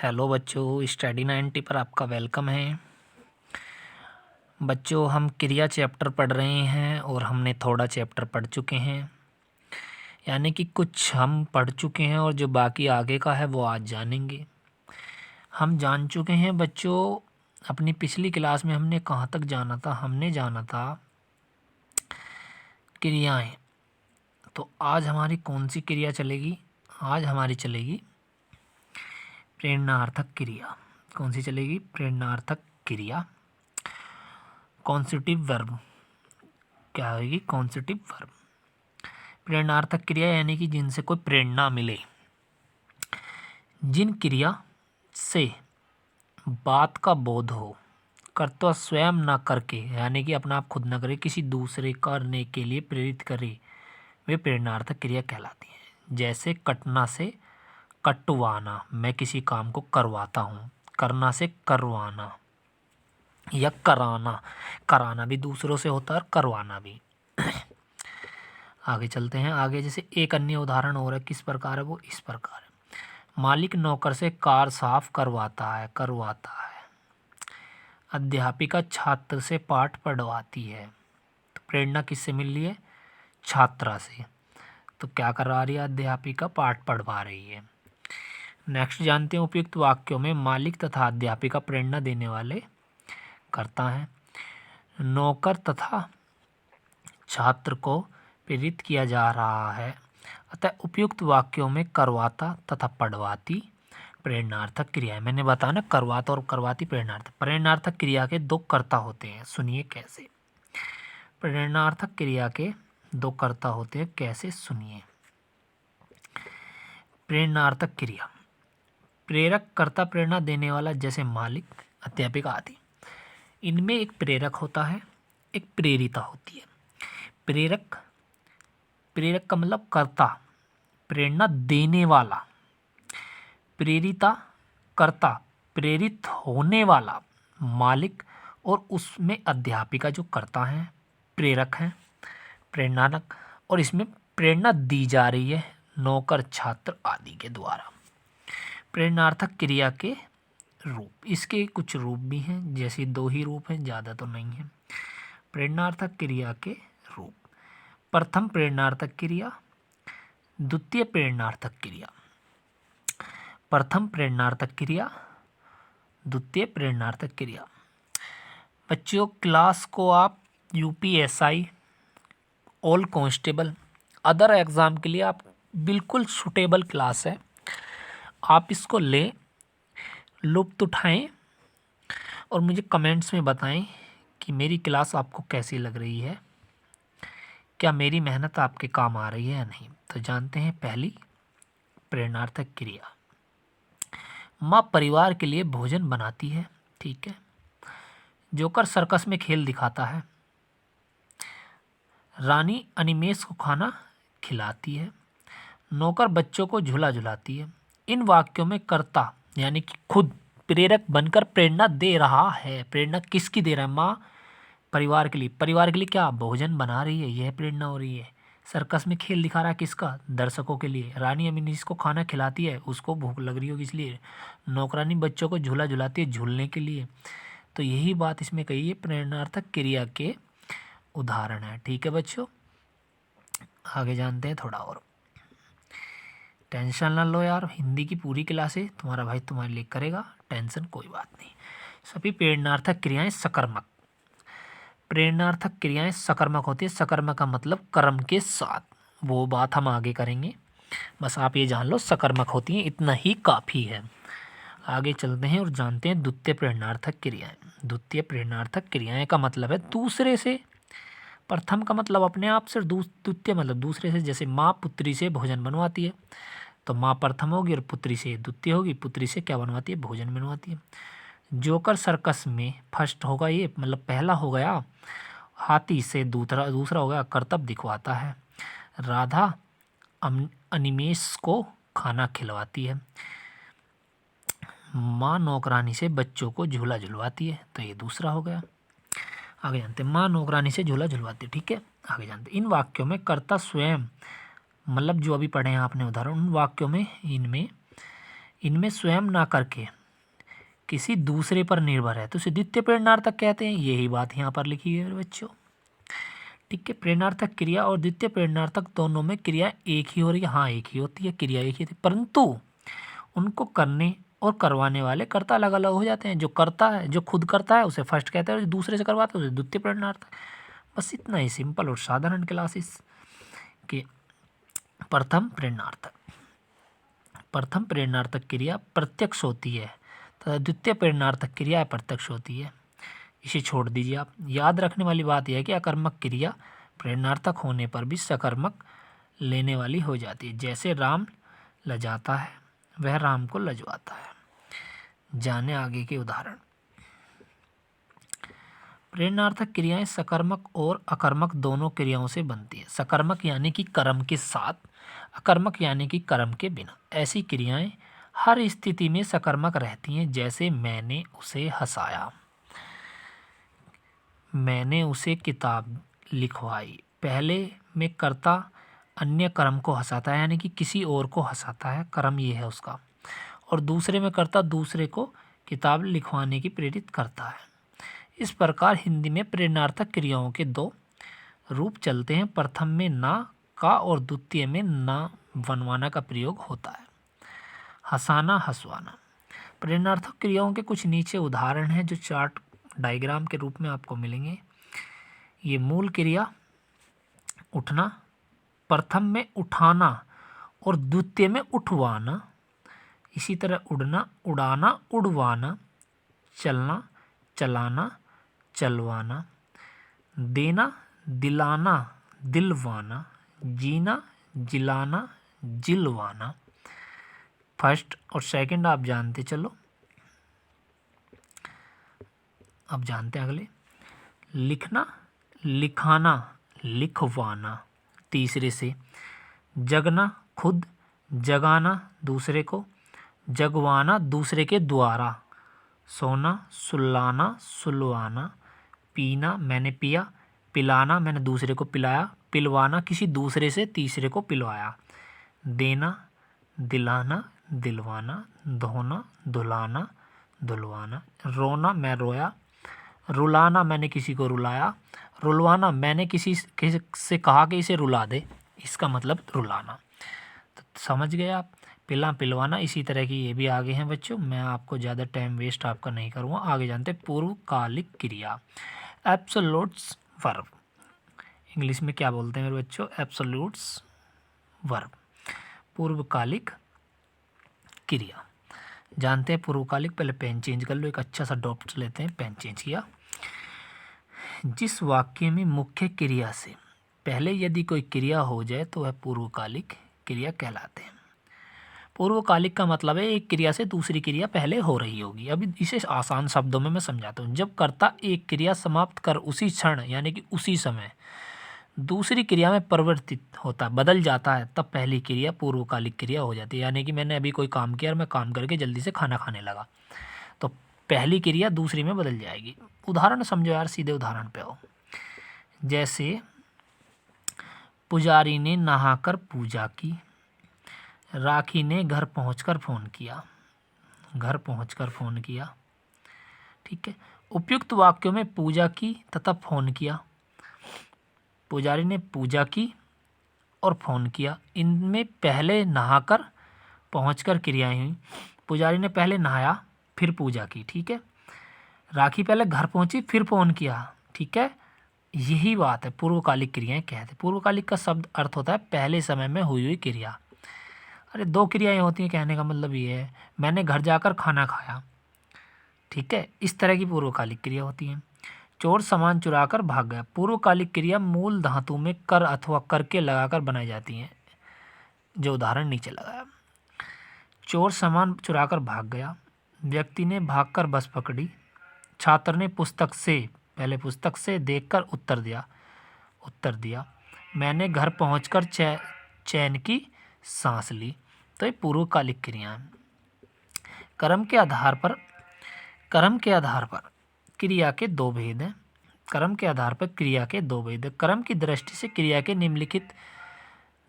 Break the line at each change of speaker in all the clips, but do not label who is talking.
Hello बच्चों, study 90 पर आपका वेलकम है। बच्चों, हम क्रिया चैप्टर पढ़ रहे हैं और हमने थोड़ा चैप्टर पढ़ चुके हैं, यानी कि कुछ हम पढ़ चुके हैं और जो बाकी आगे का है वो आज जानेंगे। हम जान चुके हैं बच्चों, अपनी पिछली क्लास में हमने कहाँ तक जाना था। हमने जाना था क्रियाएं। तो आज हमारी कौन सी क्रिया चलेगी? आज हमारी चलेगी प्रेरणार्थक क्रिया। कौन सी चलेगी? प्रेरणार्थक क्रिया। कॉन्सेटिव वर्ब क्या होगी? कॉन्सेटिव वर्ब। प्रेरणार्थक क्रिया यानी कि जिनसे कोई प्रेरणा मिले, जिन क्रिया से बात का बोध हो, कर्तव्य स्वयं न करके यानी कि अपना आप खुद न करे, किसी दूसरे करने के लिए प्रेरित करे, वे प्रेरणार्थक क्रिया कहलाती हैं। जैसे कटना से कटवाना, मैं किसी काम को करवाता हूँ। करना से करवाना या कराना, कराना भी दूसरों से होता है और करवाना भी। आगे चलते हैं। आगे जैसे एक अन्य उदाहरण हो रहा है, किस प्रकार है वो? इस प्रकार है। मालिक नौकर से कार साफ करवाता है। अध्यापिका छात्र से पाठ पढ़वाती है। तो प्रेरणा किससे मिल रही है? छात्रा से। तो क्या करवा रही है? अध्यापिका पाठ पढ़वा रही है। नेक्स्ट जानते हैं, उपयुक्त वाक्यों में मालिक तथा अध्यापिका प्रेरणा देने वाले कर्ता हैं। नौकर तथा छात्र को प्रेरित किया जा रहा है, अतः उपयुक्त वाक्यों में करवाता तथा पढ़वाती प्रेरणार्थक क्रिया है। मैंने बताया ना, करवाता और करवाती प्रेरणार्थक क्रिया के दो कर्ता होते हैं। सुनिए कैसे। प्रेरणार्थक क्रिया के दो कर्ता होते हैं, कैसे? सुनिए। प्रेरणार्थक क्रिया, प्रेरक, कर्ता, प्रेरणा देने वाला, जैसे मालिक, अध्यापिका आदि। इनमें एक प्रेरक होता है, एक प्रेरिता होती है। प्रेरक, प्रेरक का मतलब कर्ता, प्रेरणा देने वाला। प्रेरिता, कर्ता, प्रेरित होने वाला, मालिक। और उसमें अध्यापिका जो कर्ता हैं, प्रेरक हैं, प्रेरणानक। और इसमें प्रेरणा दी जा रही है नौकर, छात्र आदि के द्वारा। प्रेरणार्थक क्रिया के रूप, इसके कुछ रूप भी हैं, जैसे दो ही रूप हैं, ज़्यादा तो नहीं है। प्रेरणार्थक क्रिया के रूप: प्रथम प्रेरणार्थक क्रिया, द्वितीय प्रेरणार्थक क्रिया। प्रथम प्रेरणार्थक क्रिया, द्वितीय प्रेरणार्थक क्रिया। बच्चों, क्लास को आप UPSI, all constable, other exam के लिए आप बिल्कुल सूटेबल क्लास है। आप इसको लें, लुत्फ़ उठाएं और मुझे कमेंट्स में बताएं कि मेरी क्लास आपको कैसी लग रही है, क्या मेरी मेहनत आपके काम आ रही है या नहीं। तो जानते हैं पहली प्रेरणार्थक क्रिया। माँ परिवार के लिए भोजन बनाती है, ठीक है। जोकर सर्कस में खेल दिखाता है। रानी अनिमेष को खाना खिलाती है। नौकर बच्चों को झूला झुलाती है। इन वाक्यों में कर्ता यानी कि खुद प्रेरक बनकर प्रेरणा दे रहा है। प्रेरणा किसकी दे रहा है? माँ परिवार के लिए। परिवार के लिए क्या? भोजन बना रही है, यह प्रेरणा हो रही है। सर्कस में खेल दिखा रहा है, किसका? दर्शकों के लिए। रानी अमीनीस को खाना खिलाती है, उसको भूख लग रही होगी इसलिए। नौकरानी बच्चों को झूला झुलाती है, झूलने के लिए। तो यही बात इसमें कही है, प्रेरणार्थक क्रिया के उदाहरण है। ठीक है बच्चों, आगे जानते हैं थोड़ा और। टेंशन ना लो यार, हिंदी की पूरी क्लासें तुम्हारा भाई तुम्हारे लिए करेगा, टेंशन कोई बात नहीं। सभी प्रेरणार्थक क्रियाएं सकर्मक। प्रेरणार्थक क्रियाएं सकर्मक होती है। सकर्मक का मतलब कर्म के साथ, वो बात हम आगे करेंगे। बस आप ये जान लो सकर्मक होती हैं, इतना ही काफ़ी है। आगे चलते हैं और जानते हैं द्वितीय प्रेरणार्थक क्रियाएं। द्वितीय प्रेरणार्थक क्रियाएं का मतलब है दूसरे से। प्रथम का मतलब अपने आप से, द्वितीय मतलब दूसरे से। जैसे माँ पुत्री से भोजन बनवाती है, तो माँ प्रथम होगी और पुत्री से द्वितीय होगी। पुत्री से क्या बनवाती है? भोजन बनवाती है। जोकर सर्कस में फर्स्ट होगा, ये मतलब पहला हो गया। हाथी से दूसरा हो गया, कर्तव्य दिखवाता है। राधा अनिमेष को खाना खिलवाती है। माँ नौकरानी से बच्चों को झूला झुलवाती है, तो ये दूसरा हो गया। आगे जानते हैं, माँ नौकरानी से झूला झुलवाती है, ठीक है। आगे जानते हैं, इन वाक्यों में कर्ता स्वयं, मतलब जो अभी पढ़े हैं आपने उदाहरण, उन वाक्यों में इनमें इनमें स्वयं ना करके किसी दूसरे पर निर्भर है तो उसे द्वितीय प्रेरणार्थक कहते हैं। यही बात यहाँ पर लिखी है बच्चों। ठीक है, प्रेरणार्थक क्रिया और द्वितीय प्रेरणार्थक दोनों में क्रिया एक ही हो रही है। हाँ, एक ही होती है, क्रिया एक ही होती है, परंतु उनको करने और करवाने वाले कर्ता अलग अलग हो जाते हैं। जो करता है, जो खुद करता है उसे फर्स्ट कहते हैं, और जो दूसरे से करवाता है उसे द्वितीय प्रेरणार्थक। बस इतना ही सिंपल और साधारण क्लासेस के प्रथम प्रेरणार्थक। प्रथम प्रेरणार्थक क्रिया प्रत्यक्ष होती है तथा द्वितीय प्रेरणार्थक क्रिया अप्रत्यक्ष होती है। इसे छोड़ दीजिए आप। याद रखने वाली बात यह है कि अकर्मक क्रिया प्रेरणार्थक होने पर भी सकर्मक लेने वाली हो जाती है। जैसे राम लजाता है वह राम को लजवाता है। जाने आगे के उदाहरण। प्रेरणार्थक क्रियाएं सकर्मक और अकर्मक दोनों क्रियाओं से बनती है। सकर्मक यानी कि कर्म के साथ, अकर्मक यानी कि कर्म के बिना। ऐसी क्रियाएं हर स्थिति में सकर्मक रहती हैं। जैसे मैंने उसे हंसाया, मैंने उसे किताब लिखवाई। पहले में कर्ता अन्य कर्म को हंसाता है, यानी कि किसी और को हंसाता है, कर्म ये है उसका। और दूसरे में कर्ता दूसरे को किताब लिखवाने की प्रेरित करता है। इस प्रकार हिंदी में प्रेरणार्थक क्रियाओं के दो रूप चलते हैं। प्रथम में ना का और द्वितीय में ना वनवाना का प्रयोग होता है। हंसाना, हंसवाना। प्रेरणार्थक क्रियाओं के कुछ नीचे उदाहरण हैं जो चार्ट डायग्राम के रूप में आपको मिलेंगे। ये मूल क्रिया उठना, प्रथम में उठाना और द्वितीय में उठवाना। इसी तरह उड़ना, उड़ाना, उड़वाना। चलना, चलाना, चलवाना। देना, दिलाना, दिलवाना। जीना, जिलाना, जिलवाना। फर्स्ट और सेकंड आप जानते चलो। अब जानते हैं अगले। लिखना, लिखाना, लिखवाना तीसरे से। जगना, खुद, जगाना दूसरे को, जगवाना दूसरे के द्वारा। सोना, सुलाना, सुलवाना। पीना, मैंने पिया। पिलाना, मैंने दूसरे को पिलाया। पिलवाना, किसी दूसरे से तीसरे को पिलवाया। देना, दिलाना, दिलवाना। धोना, धुलाना, धुलवाना। रोना, मैं रोया। रुलाना, मैंने किसी को रुलाया। रुलवाना, मैंने किसी से कहा कि इसे रुला दे, इसका मतलब रुलाना। तो समझ गए आप। पिला, पिलवाना। इसी तरह की ये भी आगे हैं बच्चों। मैं आपको ज़्यादा टाइम वेस्ट आपका नहीं करूँगा। आगे जानते हैं पूर्वकालिक क्रिया, एब्सोल्यूट्स वर्ब। इंग्लिश में क्या बोलते हैं मेरे बच्चों? एब्सोल्यूट्स वर्ब, पूर्वकालिक क्रिया। जानते हैं पूर्वकालिक। पहले पेन चेंज कर लो, एक अच्छा सा डॉट लेते हैं। पेन चेंज किया। जिस वाक्य में मुख्य क्रिया से पहले यदि कोई क्रिया हो जाए तो वह पूर्वकालिक क्रिया कहलाते हैं। पूर्वकालिक का मतलब है एक क्रिया से दूसरी क्रिया पहले हो रही होगी। अभी इसे आसान शब्दों में मैं समझाता हूँ। जब कर्ता एक क्रिया समाप्त कर उसी क्षण यानी कि उसी समय दूसरी क्रिया में परिवर्तित होता, बदल जाता है, तब पहली क्रिया पूर्वकालिक क्रिया हो जाती है। यानी कि मैंने अभी कोई काम किया और मैं काम करके जल्दी से खाना खाने लगा, तो पहली क्रिया दूसरी में बदल जाएगी। उदाहरण समझो यार, सीधे उदाहरण पे आओ। जैसे पुजारी ने नहाकर पूजा की। राखी ने घर पहुंचकर फ़ोन किया। घर पहुंचकर फ़ोन किया। ठीक है। उपयुक्त वाक्यों में पूजा की तथा फ़ोन किया। पुजारी ने पूजा की और फ़ोन किया। इनमें पहले नहाकर पहुंचकर क्रियाएं हुई। पुजारी ने पहले नहाया फिर पूजा की। ठीक है। राखी पहले घर पहुंची फिर फ़ोन किया। ठीक है। यही बात है पूर्वकालिक क्रियाएं कहते हैं। पूर्वकालिक का शब्द अर्थ होता है पहले समय में हुई क्रिया। अरे दो क्रियाएं होती हैं, कहने का मतलब ये है। मैंने घर जाकर खाना खाया। ठीक है। इस तरह की पूर्वकालिक क्रिया होती है। चोर सामान चुराकर भाग गया। पूर्वकालिक क्रिया मूल धातु में कर अथवा करके लगाकर बनाई जाती हैं, जो उदाहरण नीचे लगाया। चोर सामान चुराकर भाग गया। व्यक्ति ने भागकर बस पकड़ी। छात्र ने पुस्तक से देखकर उत्तर दिया। मैंने घर पहुंचकर चैन की सांस ली। तो ये पूर्वकालिक क्रियाएं। कर्म के आधार पर क्रिया के दो भेद हैं। कर्म की दृष्टि से क्रिया के निम्नलिखित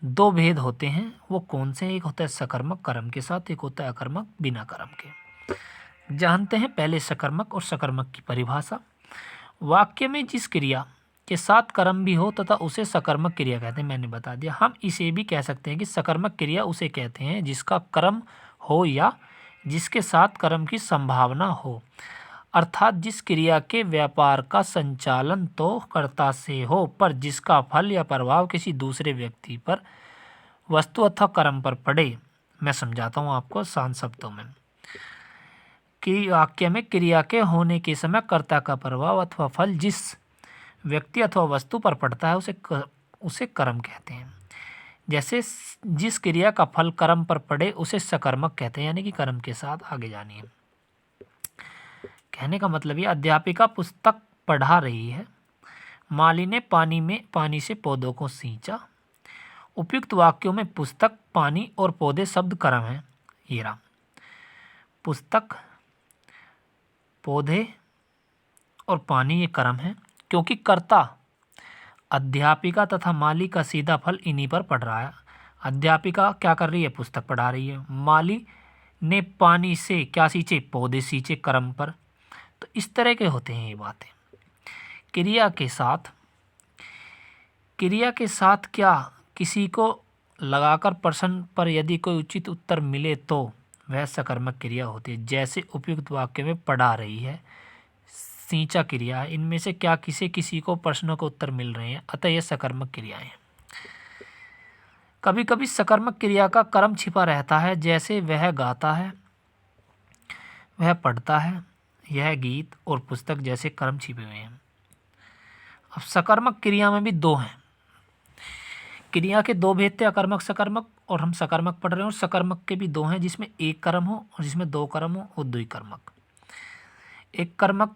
दो भेद होते हैं, वो कौन से? एक होता है सकर्मक कर्म के साथ, एक होता है अकर्मक बिना कर्म के। जानते हैं पहले सकर्मक और सकर्मक की परिभाषा। वाक्य में जिस क्रिया के साथ कर्म भी हो तथा उसे सकर्मक क्रिया कहते हैं, मैंने बता दिया। हम इसे भी कह सकते हैं कि सकर्मक क्रिया उसे कहते हैं जिसका कर्म हो या जिसके साथ कर्म की संभावना हो, अर्थात जिस क्रिया के व्यापार का संचालन तो कर्ता से हो पर जिसका फल या प्रभाव किसी दूसरे व्यक्ति पर, वस्तु अथवा कर्म पर पड़े। मैं समझाता हूँ आपको शांत शब्दों में कि वाक्य में क्रिया के होने के समय कर्ता का प्रभाव अथवा फल जिस व्यक्ति अथवा वस्तु पर पड़ता है उसे कर्म कहते हैं। जैसे जिस क्रिया का फल कर्म पर पड़े उसे सकर्मक कहते हैं, यानी कि कर्म के साथ आगे जानिए। कहने का मतलब ये, अध्यापिका पुस्तक पढ़ा रही है, माली ने पानी से पौधों को सींचा। उपयुक्त वाक्यों में पुस्तक, पानी और पौधे शब्द कर्म हैं। ये रहा, पुस्तक, पौधे और पानी ये कर्म है, क्योंकि कर्ता अध्यापिका तथा माली का सीधा फल इन्हीं पर पड़ रहा है। अध्यापिका क्या कर रही है? पुस्तक पढ़ा रही है। माली ने पानी से क्या सींचे? पौधे सींचे, कर्म पर। तो इस तरह के होते हैं ये बातें। क्रिया के साथ क्या किसी को लगाकर प्रश्न पर यदि कोई उचित उत्तर मिले तो वह सकर्मक क्रिया होती है। जैसे उपयुक्त वाक्य में पढ़ा रही है, सींचा क्रिया है, इनमें से क्या किसी को प्रश्नों के उत्तर मिल रहे हैं, अतः यह सकर्मक क्रियाएं हैं। कभी कभी सकर्मक क्रिया का कर्म छिपा रहता है, जैसे वह गाता है, वह पढ़ता है, यह गीत और पुस्तक जैसे कर्म छिपे हुए हैं। अब सकर्मक क्रिया में भी दो हैं। क्रिया के दो भेद थे, अकर्मक सकर्मक, और हम सकर्मक पढ़ रहे हैं। और सकर्मक के भी दो हैं, जिसमें एक कर्म हो और जिसमें दो कर्म हो, वो द्विकर्मक। एक कर्मक,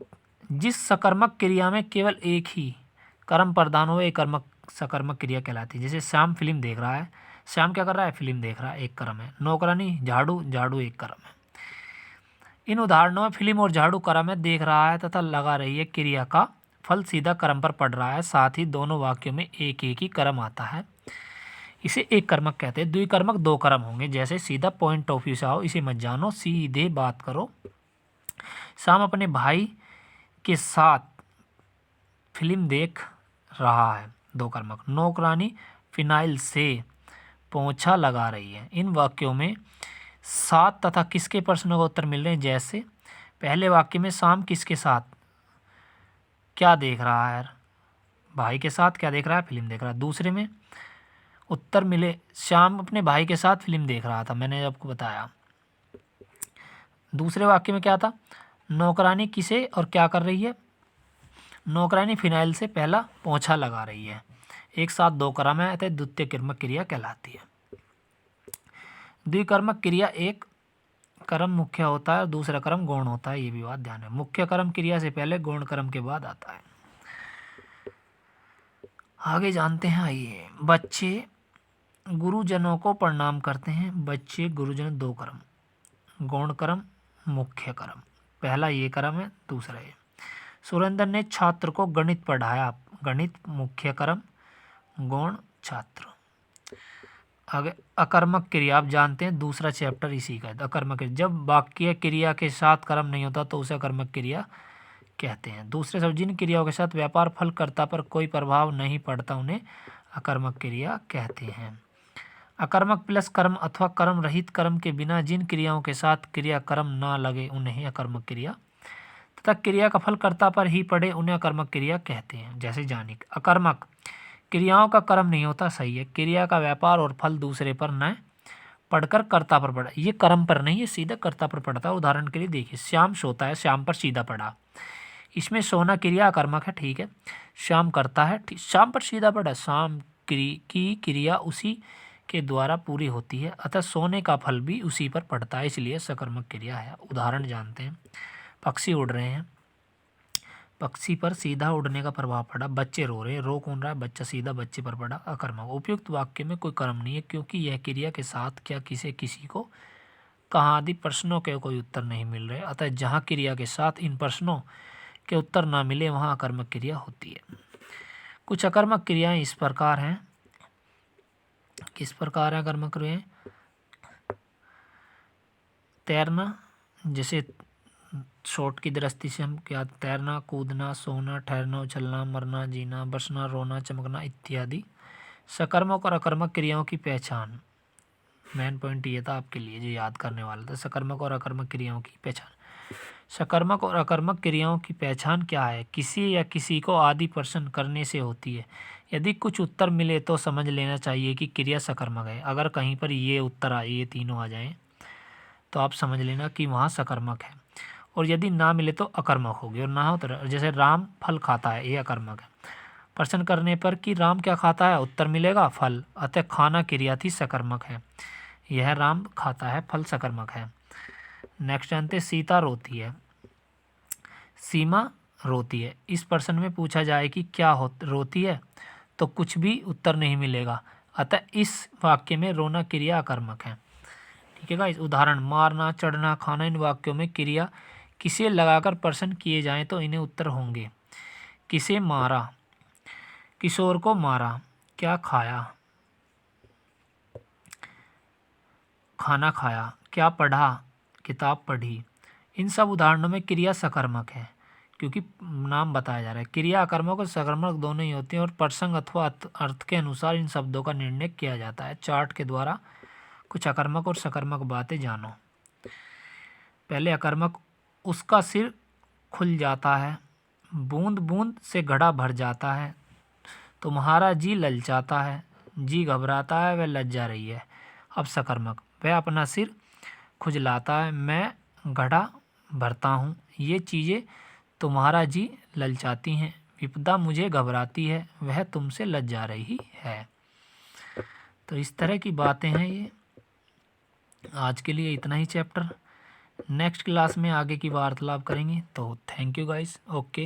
जिस सकर्मक क्रिया में केवल एक ही कर्म प्रदान हो, एक कर्मक सकर्मक क्रिया कहलाती है। जैसे श्याम फिल्म देख रहा है, श्याम क्या कर रहा है? फिल्म देख रहा है, एक कर्म है। नौकरानी झाड़ू, झाड़ू एक कर्म है। इन उदाहरणों में फिल्म और झाड़ू कर्म है, देख रहा है तथा लगा रही है क्रिया का फल सीधा कर्म पर पड़ रहा है। साथ ही दोनों वाक्यों में एक एक ही कर्म आता है, इसे एक कर्मक कहते हैं। द्विकर्मक दो कर्म होंगे, जैसे सीधा पॉइंट ऑफ व्यू से आओ, इसे मत जानो, सीधे बात करो। श्याम अपने भाई के साथ फिल्म देख रहा है, दो कर्मक। नौकरानी फिनाइल से पोंछा लगा रही है। इन वाक्यों में साथ तथा किसके प्रश्नों का उत्तर मिल रहे हैं। जैसे पहले वाक्य में श्याम किसके साथ क्या देख रहा है? भाई के साथ क्या देख रहा है? फिल्म देख रहा है। दूसरे में उत्तर मिले, श्याम अपने भाई के साथ फिल्म देख रहा था, मैंने आपको बताया। दूसरे वाक्य में क्या था? नौकरानी किसे और क्या कर रही है? नौकरानी फिनाइल से पहला पोंछा लगा रही है। एक साथ दो कर्म है, अतः द्वितीय कर्मक क्रिया कहलाती है। द्विकर्मक क्रिया एक कर्म मुख्य होता है और दूसरा कर्म गौण होता है, ये भी बात ध्यान है। मुख्य कर्म क्रिया से पहले, गौण कर्म के बाद आता है। आगे जानते हैं, आइए। बच्चे गुरुजनों को प्रणाम करते हैं। बच्चे गुरुजन दो कर्म, गौण कर्म, मुख्य कर्म। पहला ये कर्म है, दूसरा ये। सुरेंद्र ने छात्र को गणित पढ़ाया। गणित मुख्य कर्म, गौण छात्र। आगे अकर्मक क्रिया, आप जानते हैं दूसरा चैप्टर इसी का है। अकर्मक क्रिया, जब वाक्य क्रिया के साथ कर्म नहीं होता तो उसे अकर्मक क्रिया कहते हैं। दूसरे शब्द, जिन क्रियाओं के साथ व्यापार फलकर्ता पर कोई प्रभाव नहीं पड़ता उन्हें अकर्मक क्रिया कहते हैं। अकर्मक प्लस कर्म अथवा कर्म रहित कर्म के बिना जिन क्रियाओं के साथ क्रिया कर्म ना लगे उन्हें अकर्मक क्रिया, तथा क्रिया का फल कर्ता पर ही पड़े उन्हें अकर्मक क्रिया कहते हैं। जैसे जानिए, अकर्मक क्रियाओं का कर्म नहीं होता, सही है। क्रिया का व्यापार और फल दूसरे पर न पढ़कर कर्ता पर पड़ा, ये कर्म पर नहीं है, सीधा कर्ता पर पड़ता है। उदाहरण के लिए देखिए, श्याम सोता है, श्याम पर सीधा पड़ा, इसमें सोना क्रिया अकर्मक है, ठीक है। श्याम करता है, श्याम पर सीधा पड़ा, श्याम की क्रिया उसी के द्वारा पूरी होती है, अतः सोने का फल भी उसी पर पड़ता है, इसलिए सकर्मक क्रिया है। उदाहरण जानते हैं, पक्षी उड़ रहे हैं, पक्षी पर सीधा उड़ने का प्रभाव पड़ा। बच्चे रो रहे हैं, रो कौन रहा है? बच्चा, सीधा बच्चे पर पड़ा, अकर्मक। उपयुक्त वाक्य में कोई कर्म नहीं है, क्योंकि यह क्रिया के साथ क्या किसी को कहाँ आदि प्रश्नों के कोई उत्तर नहीं मिल रहे, अतः जहाँ क्रिया के साथ इन प्रश्नों के उत्तर ना मिले वहाँ अकर्मक क्रिया होती है। कुछ अकर्मक क्रियाएं इस प्रकार हैं, किस प्रकार अकर्मक क्रियाएं? तैरना, जैसे शॉर्ट की दृष्टि से हम क्या, तैरना, कूदना, सोना, ठहरना, उछलना, मरना, जीना, बसना, रोना, चमकना इत्यादि। सकर्मक और अकर्मक क्रियाओं की पहचान, मेन पॉइंट ये था आपके लिए जो याद करने वाला था, सकर्मक और अकर्मक क्रियाओं की पहचान। सकर्मक और अकर्मक क्रियाओं की पहचान क्या है? किसी या किसी को आदि प्रश्न करने से होती है। यदि कुछ उत्तर मिले तो समझ लेना चाहिए कि क्रिया सकर्मक है। अगर कहीं पर ये उत्तर आए, ये तीनों आ जाएं, तो आप समझ लेना कि वहाँ सकर्मक है। और यदि ना मिले तो अकर्मक होगी। और ना हो तो, जैसे राम फल खाता है, ये अकर्मक है। प्रश्न करने पर कि राम क्या खाता है, उत्तर मिलेगा फल, अतः खाना क्रिया थी, सकर्मक है। यह राम खाता है, फल सकर्मक है। नेक्स्ट जानते, सीता रोती है, सीमा रोती है। इस प्रश्न में पूछा जाए कि क्या रोती है, तो कुछ भी उत्तर नहीं मिलेगा, अतः इस वाक्य में रोना क्रिया अकर्मक है। ठीक है गाइस। उदाहरण, मारना, चढ़ना, खाना, इन वाक्यों में क्रिया किसे लगाकर प्रश्न किए जाएं तो इन्हें उत्तर होंगे। किसे मारा, किशोर को मारा, क्या खाया, खाना खाया, क्या पढ़ा, किताब पढ़ी। इन सब उदाहरणों में क्रिया सकर्मक है, क्योंकि नाम बताया जा रहा है। क्रिया अकर्मक और सकर्मक दोनों ही होती हैं और प्रसंग अथवा अर्थ के अनुसार इन शब्दों का निर्णय किया जाता है। चार्ट के द्वारा कुछ अकर्मक और सकर्मक बातें जानो। पहले अकर्मक, उसका सिर खुल जाता है, बूंद बूंद से घड़ा भर जाता है, तुम्हारा जी ललचाता है, जी घबराता है, वह लज्जा रही है। अब सकर्मक, वह अपना सिर खुजलाता है, मैं घड़ा भरता हूँ, ये चीज़ें तुम्हारा जी ललचाती हैं, विपदा मुझे घबराती है, वह तुमसे लज्जा रही है। तो इस तरह की बातें हैं ये। आज के लिए इतना ही चैप्टर। नेक्स्ट क्लास में आगे की वार्तालाप करेंगे। तो थैंक यू गाइस। ओके।